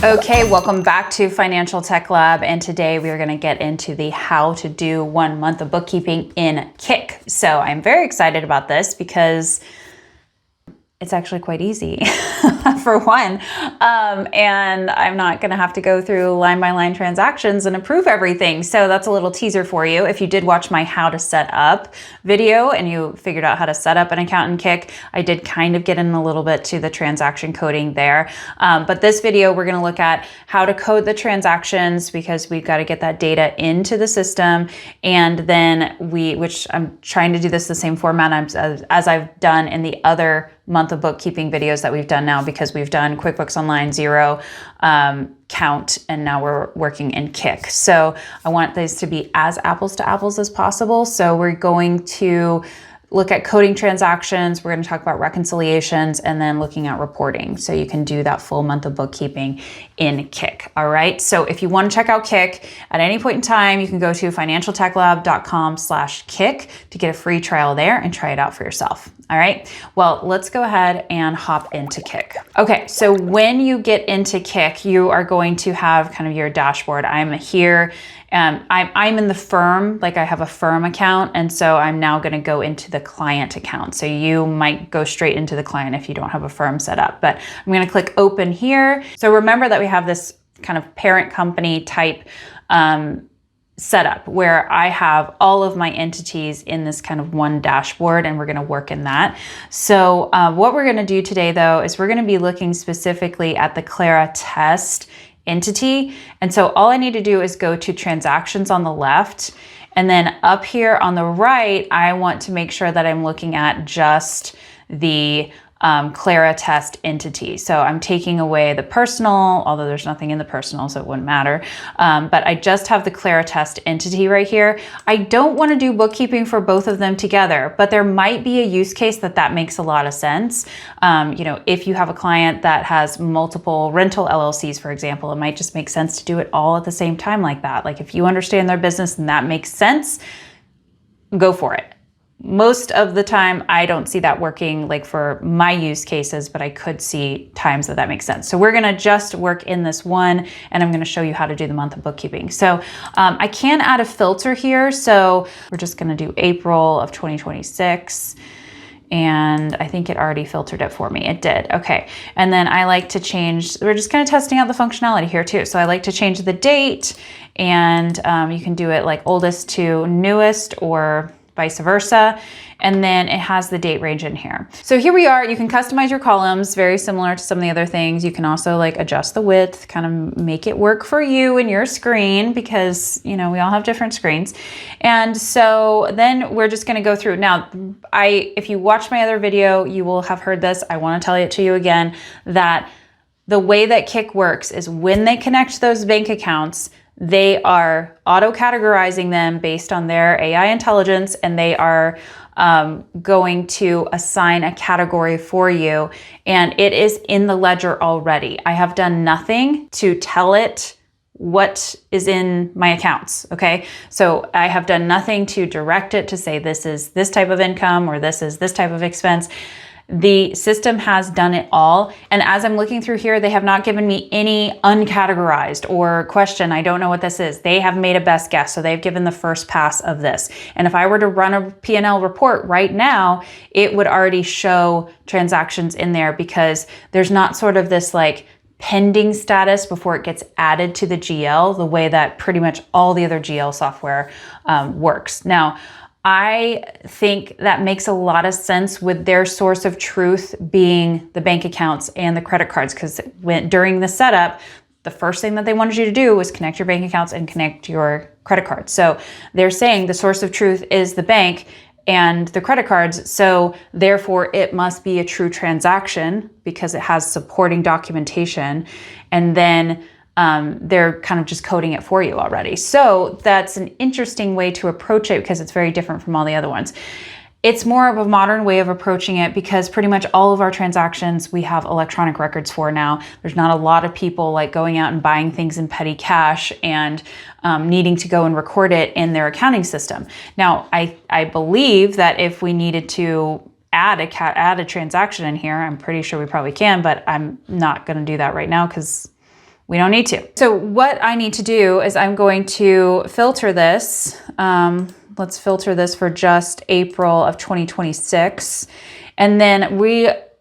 Okay, welcome back to Financial Tech Lab, and today we are going to get into the how to do 1 month of bookkeeping in Kick. So I'm very excited about this because it's actually quite easy for one, and I'm not going to have to go through line by line transactions and approve everything. So that's a little teaser for you. If you did watch my how to set up video and you figured out how to set up an account in Kick, I did kind of get in a little bit to the transaction coding there. But this video, we're going to look at how to code the transactions because we've got to get that data into the system. And then which I'm trying to do this the same format as I've done in the other month of bookkeeping videos that we've done now, because we've done QuickBooks Online, Xero, Count, and now we're working in Kick. So I want these to be as apples to apples as possible. So we're going to look at coding transactions, we're going to talk about reconciliations, and then looking at reporting. So you can do that full month of bookkeeping in Kick. All right. So if you want to check out Kick at any point in time, you can go to financialtechlab.com/Kick to get a free trial there and try it out for yourself. All right. Well, let's go ahead and hop into Kick. Okay. So when you get into Kick, you are going to have kind of your dashboard. I'm here. I'm in the firm, like I have a firm account, and so I'm now going to go into the client account. So you might go straight into the client if you don't have a firm set up, but I'm going to click open here. So remember that we have this kind of parent company type setup where I have all of my entities in this kind of one dashboard, and we're going to work in that. So what we're going to do today, though, is we're going to be looking specifically at the Clara test entity. And so all I need to do is go to transactions on the left, and then up here on the right, I want to make sure that I'm looking at just the Clara test entity. So I'm taking away the personal, although there's nothing in the personal, so it wouldn't matter. But I just have the Clara test entity right here. I don't want to do bookkeeping for both of them together, but there might be a use case that makes a lot of sense. If you have a client that has multiple rental LLCs, for example, it might just make sense to do it all at the same time like that. Like if you understand their business and that makes sense, go for it. Most of the time, I don't see that working like for my use cases, but I could see times that makes sense. So we're gonna just work in this one, and I'm gonna show you how to do the month of bookkeeping. So I can add a filter here. So we're just gonna do April of 2026. And I think it already filtered it for me. It did. Okay. And then I like to change, we're just kind of testing out the functionality here too. So I like to change the date, and you can do it like oldest to newest or vice versa. And then it has the date range in here. So here we are. You can customize your columns, very similar to some of the other things. You can also like adjust the width, kind of make it work for you and your screen, because we all have different screens. And so then we're just going to go through. Now, if you watch my other video, you will have heard this. I want to tell it to you again, that the way that Kick works is when they connect those bank accounts, they are auto-categorizing them based on their AI intelligence, and they are going to assign a category for you, and it is in the ledger already. I have done nothing to tell it what is in my accounts, okay? So I have done nothing to direct it to say this is this type of income or this is this type of expense. The system has done it all. And as I'm looking through here, they have not given me any uncategorized or question, I don't know what this is. They have made a best guess. So they've given the first pass of this. And if I were to run a P&L report right now, it would already show transactions in there, because there's not sort of this like pending status before it gets added to the GL, the way that pretty much all the other GL software works. Now, I think that makes a lot of sense with their source of truth being the bank accounts and the credit cards, because during the setup, the first thing that they wanted you to do was connect your bank accounts and connect your credit cards. So they're saying the source of truth is the bank and the credit cards, so therefore it must be a true transaction because it has supporting documentation, and then they're kind of just coding it for you already. So that's an interesting way to approach it, because it's very different from all the other ones. It's more of a modern way of approaching it, because pretty much all of our transactions we have electronic records for now. There's not a lot of people like going out and buying things in petty cash and needing to go and record it in their accounting system. Now, I believe that if we needed to add a transaction in here, I'm pretty sure we probably can, but I'm not going to do that right now because We don't need to. So what I need to do is I'm going to filter this. Let's filter this for just April of 2026. And then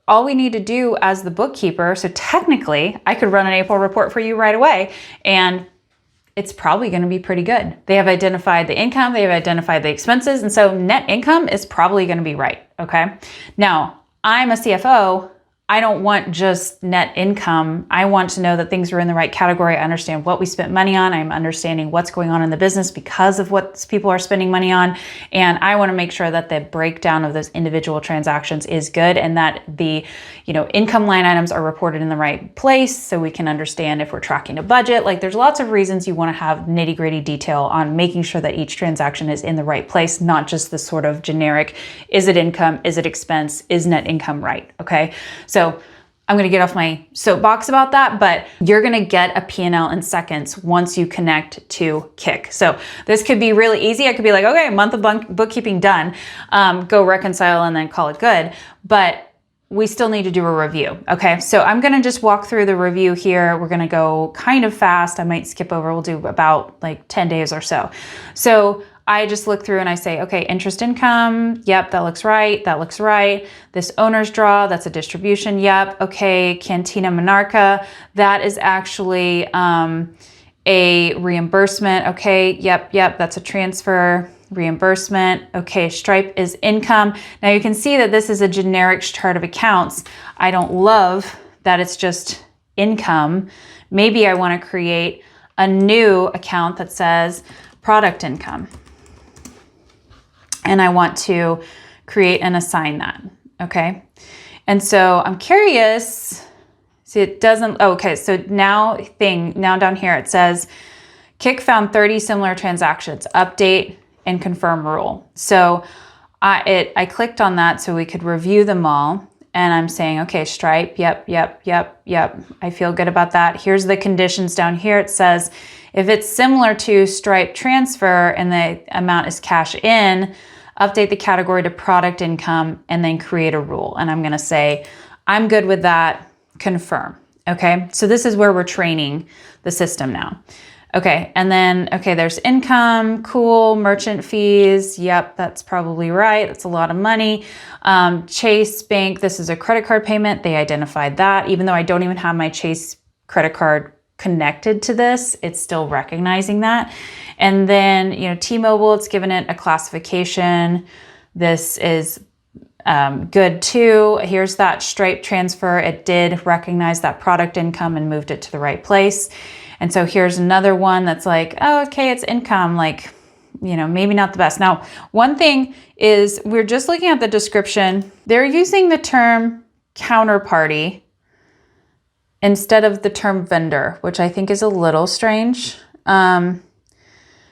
all we need to do as the bookkeeper, so technically I could run an April report for you right away, and it's probably going to be pretty good. They have identified the income, they have identified the expenses, and so net income is probably going to be right, okay? Now, I'm a CFO. I don't want just net income. I want to know that things are in the right category. I understand what we spent money on. I'm understanding what's going on in the business because of what people are spending money on. And I want to make sure that the breakdown of those individual transactions is good and that the, income line items are reported in the right place so we can understand if we're tracking a budget. Like, there's lots of reasons you want to have nitty-gritty detail on making sure that each transaction is in the right place, not just the sort of generic, is it income, is it expense, is net income right? Okay. So I'm going to get off my soapbox about that, but you're going to get a P&L in seconds once you connect to Kik. So this could be really easy. I could be like, okay, month of bookkeeping done, go reconcile and then call it good. But we still need to do a review. Okay. So I'm going to just walk through the review here. We're going to go kind of fast. I might skip over. We'll do about like 10 days or so. So I just look through and I say, okay, interest income. Yep, that looks right. That looks right. This owner's draw, that's a distribution. Yep. Okay. Cantina Monarca, that is actually a reimbursement. Okay. Yep. That's a transfer. Reimbursement. Okay. Stripe is income. Now you can see that this is a generic chart of accounts. I don't love that it's just income. Maybe I want to create a new account that says product income. And I want to create and assign that, okay? And so I'm curious, see it doesn't, okay, so now down here it says, Kik found 30 similar transactions, update and confirm rule. So I clicked on that so we could review them all. And I'm saying, okay, Stripe, yep. I feel good about that. Here's the conditions down here. It says, if it's similar to Stripe transfer and the amount is cash in, update the category to product income and then create a rule. And I'm going to say, I'm good with that, confirm. Okay. So this is where we're training the system now. Okay. And then, okay, there's income. Cool. Merchant fees. Yep. That's probably right. That's a lot of money. Chase Bank. This is a credit card payment. They identified that. Even though I don't even have my Chase credit card connected to this, it's still recognizing that. And then, T-Mobile, it's given it a classification. This is good too. Here's that Stripe transfer. It did recognize that product income and moved it to the right place. And so here's another one that's like, oh, okay, it's income, like, maybe not the best. Now, one thing is we're just looking at the description. They're using the term counterparty instead of the term vendor, which I think is a little strange.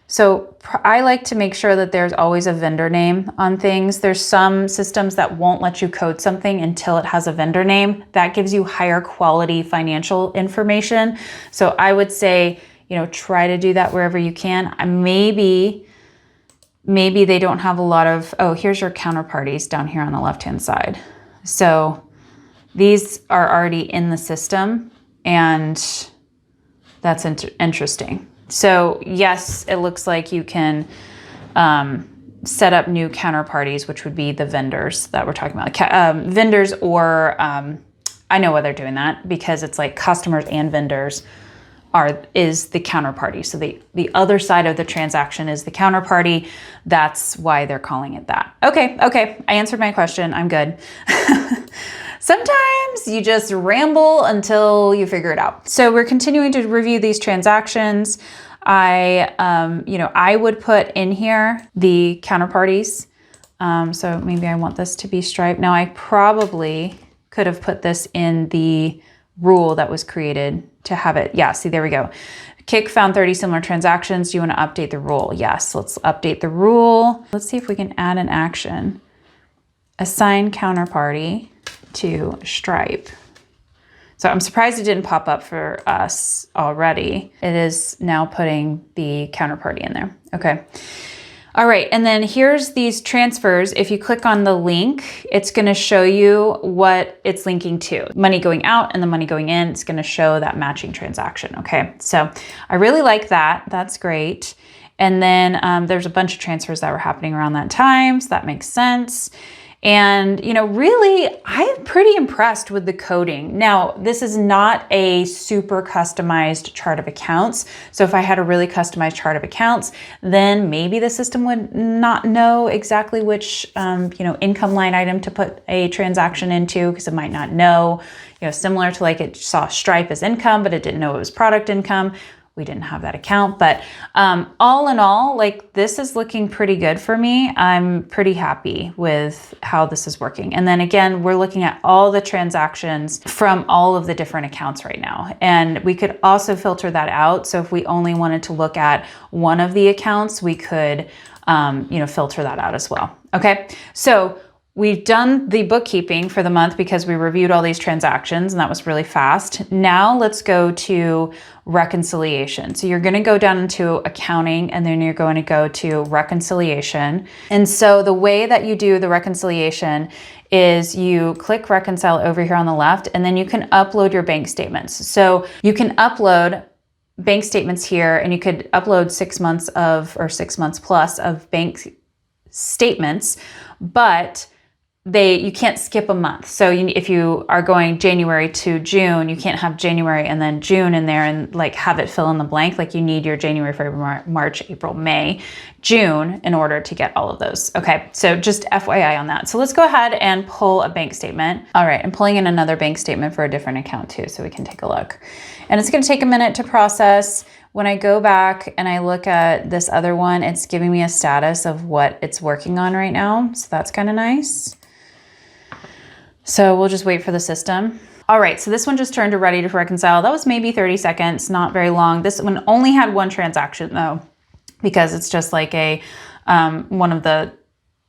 So I like to make sure that there's always a vendor name on things. There's some systems that won't let you code something until it has a vendor name. That gives you higher quality financial information. So I would say, try to do that wherever you can. Maybe they don't have a lot of, here's your counterparties down here on the left-hand side. So these are already in the system, and that's interesting. So yes, it looks like you can set up new counterparties, which would be the vendors that we're talking about. Vendors or I know why they're doing that, because it's like customers and vendors is the counterparty. So the other side of the transaction is the counterparty. That's why they're calling it that. Okay. I answered my question. I'm good. Sometimes you just ramble until you figure it out. So we're continuing to review these transactions. I would put in here the counterparties. So maybe I want this to be Stripe. Now I probably could have put this in the rule that was created to have it. Yeah, see, there we go. Kik found 30 similar transactions. Do you want to update the rule? Yes, let's update the rule. Let's see if we can add an action. Assign counterparty to Stripe. So I'm surprised it didn't pop up for us already. It is now putting the counterparty in there. Okay. All right, and then here's these transfers. If you click on the link, it's gonna show you what it's linking to. Money going out and the money going in, it's gonna show that matching transaction, okay? So I really like that, that's great. And then there's a bunch of transfers that were happening around that time, so that makes sense. And, you know, really, I'm pretty impressed with the coding. Now, this is not a super customized chart of accounts. So if I had a really customized chart of accounts, then maybe the system would not know exactly which, you know, income line item to put a transaction into, because it might not know, you know, similar to like it saw Stripe as income, but it didn't know it was product income. We didn't have that account, but all in all, like this is looking pretty good for me. I'm pretty happy with how this is working. And then again, we're looking at all the transactions from all of the different accounts right now. And we could also filter that out. So if we only wanted to look at one of the accounts, we could, you know, filter that out as well. Okay, so we've done the bookkeeping for the month because we reviewed all these transactions and that was really fast. Now let's go to reconciliation. So you're going to go down into accounting and then you're going to go to reconciliation. And so the way that you do the reconciliation is you click reconcile over here on the left and then you can upload your bank statements. So you can upload bank statements here and you could upload 6 months of, or 6 months plus of bank statements, but you can't skip a month. So if you are going January to June, you can't have January and then June in there and like have it fill in the blank. Like you need your January, February, March, April, May, June in order to get all of those. Okay, so just FYI on that. So let's go ahead and pull a bank statement. All right, I'm pulling in another bank statement for a different account too, so we can take a look. And it's gonna take a minute to process. When I go back and I look at this other one, it's giving me a status of what it's working on right now. So that's kind of nice. So we'll just wait for the system. All right, so this one just turned to ready to reconcile. That was maybe 30 seconds, not very long. This one only had one transaction though, because it's just like a one of the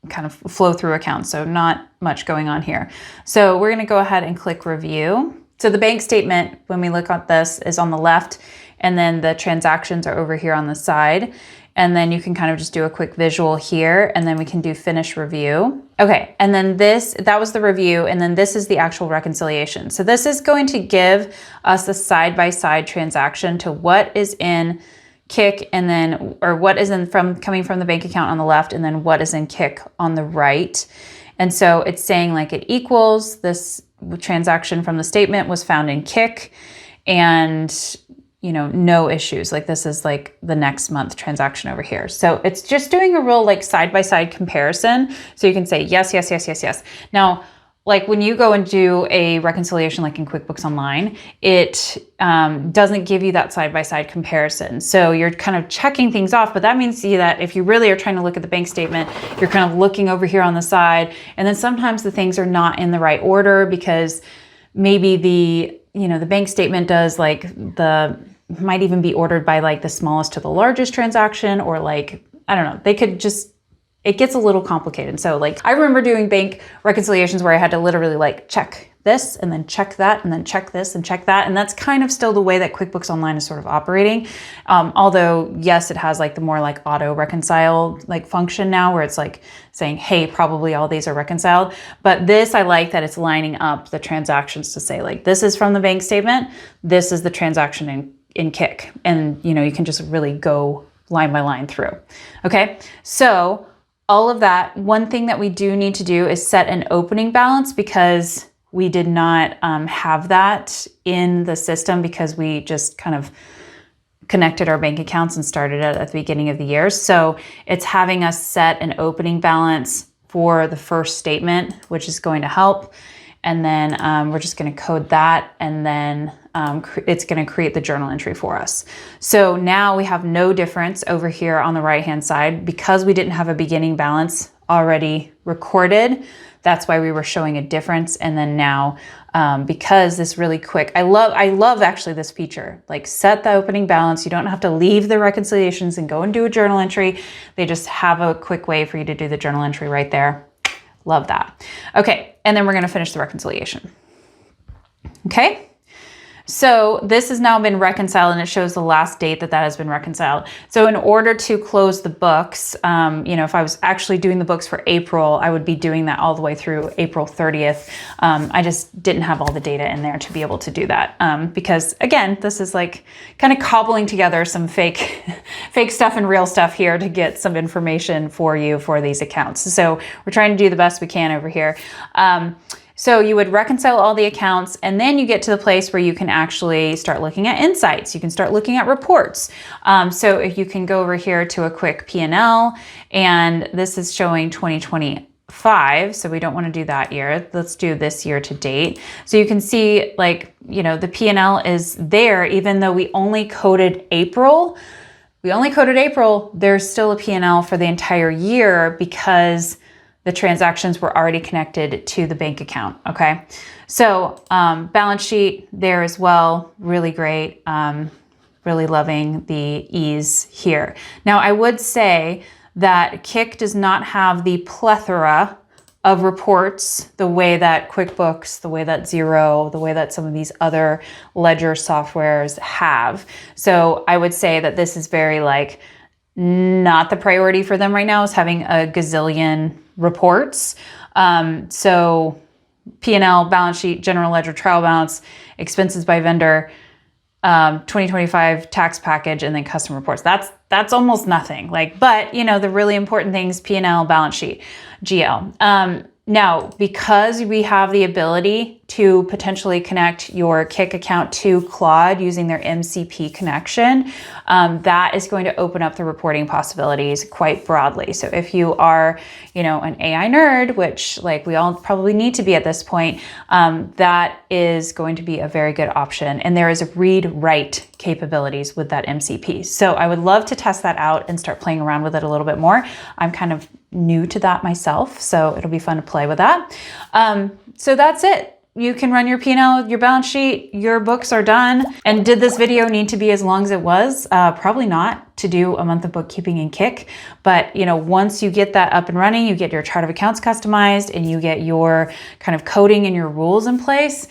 kind of flow through accounts. So not much going on here. So we're gonna go ahead and click review. So the bank statement, when we look at this, is on the left, and then the transactions are over here on the side. And then you can kind of just do a quick visual here, and then we can do finish review. Okay, and then that was the review, and then this is the actual reconciliation. So this is going to give us a side-by-side transaction to what is in Kik, and then, or what is coming from the bank account on the left, and then what is in Kik on the right. And so it's saying like it equals this transaction from the statement was found in Kik, and you know, no issues. Like this is like the next month transaction over here. So it's just doing a real like side-by-side comparison. So you can say yes, yes, yes, yes, yes. Now, like when you go and do a reconciliation, like in QuickBooks Online, it doesn't give you that side-by-side comparison. So you're kind of checking things off, but that means that if you really are trying to look at the bank statement, you're kind of looking over here on the side. And then sometimes the things are not in the right order because maybe the bank statement does like might even be ordered by like the smallest to the largest transaction, or like, I don't know, it gets a little complicated. So like I remember doing bank reconciliations where I had to literally like check this and then check that and then check this and check that. And that's kind of still the way that QuickBooks Online is sort of operating. Although yes, it has like the more like auto reconcile like function now where it's like saying, hey, probably all these are reconciled. But this, I like that it's lining up the transactions to say like, this is from the bank statement. This is the transaction in Kik. And you know, you can just really go line by line through. Okay. So all of that, one thing that we do need to do is set an opening balance because we did not have that in the system because we just kind of connected our bank accounts and started it at the beginning of the year. So it's having us set an opening balance for the first statement, which is going to help. And then we're just going to code that, and then it's going to create the journal entry for us. So now we have no difference over here on the right-hand side because we didn't have a beginning balance already recorded. That's why we were showing a difference. And then now, because this really quick, I love actually this feature, like set the opening balance. You don't have to leave the reconciliations and go and do a journal entry. They just have a quick way for you to do the journal entry right there. Love that. Okay, and then we're gonna finish the reconciliation. Okay, So this has now been reconciled, and it shows the last date that has been reconciled. So in order to close the books, if I was actually doing the books for April, I would be doing that all the way through April 30th. I just didn't have all the data in there to be able to do that. Because again, this is like kind of cobbling together some fake stuff and real stuff here to get some information for you for these accounts. So we're trying to do the best we can over here. So you would reconcile all the accounts, and then you get to the place where you can actually start looking at insights. You can start looking at reports. So if you can go over here to a quick P&L, and this is showing 2025. So we don't want to do that year. Let's do this year to date. So you can see the P&L is there, even though we only coded April. There's still a P&L for the entire year because the transactions were already connected to the bank account, okay? So balance sheet there as well, really great. Really loving the ease here. Now I would say that Kik does not have the plethora of reports the way that QuickBooks, the way that Xero, the way that some of these other ledger softwares have. So I would say that this is very not the priority for them right now, is having a gazillion reports. So P&L, balance sheet, general ledger, trial balance, expenses by vendor, 2025 tax package, and then custom reports. That's almost nothing. But the really important things: P&L, balance sheet, GL. Now, because we have the ability to potentially connect your Kik account to Claude using their MCP connection, that is going to open up the reporting possibilities quite broadly. So if you are, an AI nerd, which we all probably need to be at this point, that is going to be a very good option. And there is read-write capabilities with that MCP. So I would love to test that out and start playing around with it a little bit more. I'm kind of new to that myself, so it'll be fun to play with that. So that's it. You can run your P&L, your balance sheet, your books are done. And did this video need to be as long as it was? Probably not, to do a month of bookkeeping in Kik. But once you get that up and running, you get your chart of accounts customized, and you get your kind of coding and your rules in place,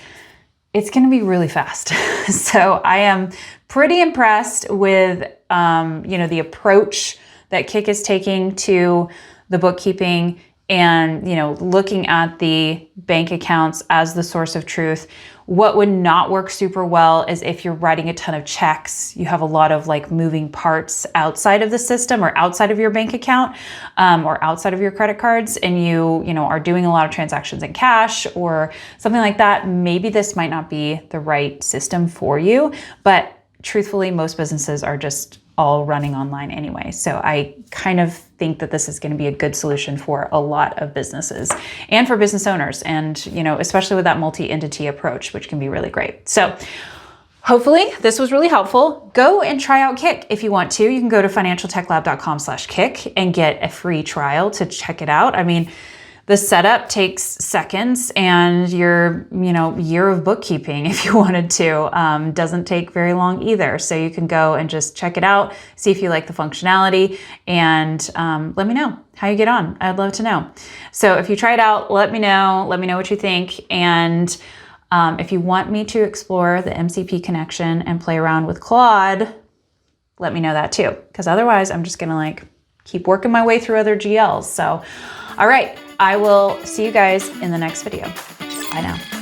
it's going to be really fast. So I am pretty impressed with the approach that Kik is taking to the bookkeeping, and looking at the bank accounts as the source of truth. What would not work super well is if you're writing a ton of checks, you have a lot of moving parts outside of the system, or outside of your bank account, or outside of your credit cards, and you are doing a lot of transactions in cash or something like that. Maybe this might not be the right system for you, but truthfully, most businesses are just all running online anyway. So I kind of think that this is going to be a good solution for a lot of businesses and for business owners, and especially with that multi-entity approach, which can be really great. So hopefully this was really helpful. Go and try out Kik if you want to. You can go to financialtechlab.com/Kik and get a free trial to check it out. I mean, the setup takes seconds, and your year of bookkeeping, if you wanted to, doesn't take very long either. So you can go and just check it out, see if you like the functionality, and let me know how you get on. I'd love to know. So if you try it out, let me know what you think. And if you want me to explore the MCP connection and play around with Claude, let me know that too. Because otherwise I'm just gonna keep working my way through other GLs. So, all right. I will see you guys in the next video. Bye now.